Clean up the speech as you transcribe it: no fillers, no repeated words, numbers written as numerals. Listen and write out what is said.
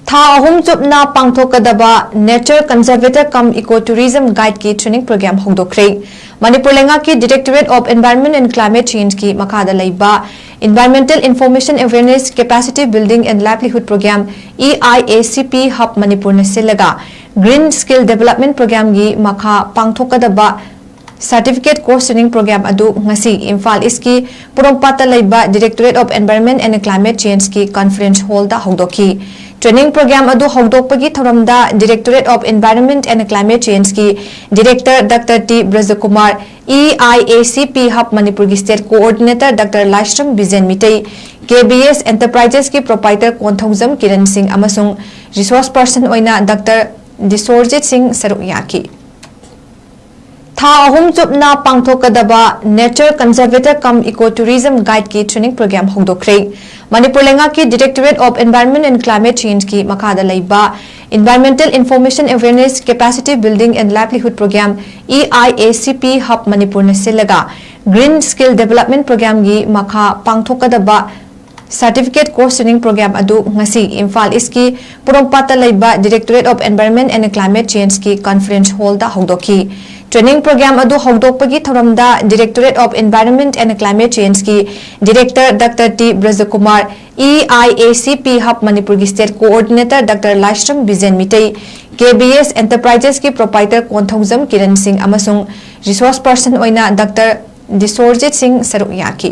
ꯊꯥ ꯑꯍꯨꯝ ꯆꯨꯞꯅ ꯄꯥꯡꯊꯣꯛꯀꯗꯕ nature conservator cum eco tourism ꯒꯥꯏꯗꯀꯤ ꯇ꯭रेनिंग प्रोग्राम ꯍꯧꯗꯣꯛꯈ꯭ꯔꯦ। ꯃꯅꯤꯄꯨꯔ ꯂꯩꯉꯥꯛꯀꯤ directorate of environment and climate change की मखादा लैबा environmental information awareness capacity building and livelihood programme 𝗖𝗢𝗡𝗏 hub Manipur ने सिलगा ग्रीन स्किल डेवलपमेंट प्रोग्राम की मखा पांगथोकदबा सर्टिफिकेट कोर्स ट्रेनिंग प्रोग्राम अदु ngasi इम्फाल इसकी पुरमपाता लैबा directorate of environment and climate change की कॉन्फ्रेंस हॉल दा हौदोकी। ट्रेनिंग प्रोग्राम अदु हौदोकपगी थौरमदा directorate of environment and climate change की डायरेक्टर डॉक्टर 𝗣𝗛𝗡𝗏𝗡 𝗖𝗢𝗡𝗏 हब मणिपुर की स्टेट कोऑर्डिनेटर डॉक्टर 𝗖𝗢𝗡𝗏𝗡 𝗣𝗑𝗡 एंटरप्राइजेस की प्रोप्राइटर कोंथौजम किरण सिंह अमसुंग रिसोर्स पर्सन ओइना डॉक्टर 𝗣𝗠𝗔𝗓𝒡 सरुक याकी। था अहुम चुपना पांगथोकदबा nature conservator cum eco tourism guide की ट्रेनिंग प्रोग्राम हौदोखरे। मणिपुर लेंगाकी directorate of environment and climate change की मखादा लैबा environmental information awareness capacity building and livelihood programme 𝗖𝗢𝗡𝗏 hub Manipur ने सिलगा ग्रीन स्किल डेवलपमेंट प्रोग्राम की मखा पांगथोकदबा सर्टिफिकेट कोर्स ट्रेनिंग प्रोग्राम अदु ngasi इम्फाल इसकी पुरमपाता लैबा directorate of environment and climate change की कॉन्फ्रेंस हॉल दा हौदोकी। ट्रेनिंग प्रोग्राम अदु हौदोकपगी थौरमदा directorate of environment and climate change की डायरेक्टर डॉक्टर 𝗣𝗠𝗡𝗏𝗡 हब मणिपुर की स्टेट कोऑर्डिनेटर डॉक्टर 𝗖𝗢𝗡𝗏𝗏𝗡 𝗣𝗑𝗡 एंटरप्राइजेस की प्रोप्राइटर कोंथौजम किरण सिंह अमसुंग रिसोर्स पर्सन ओइना डॉक्टर 𝗣𝗠𝗡𝗏𝗡 सरुक याकी।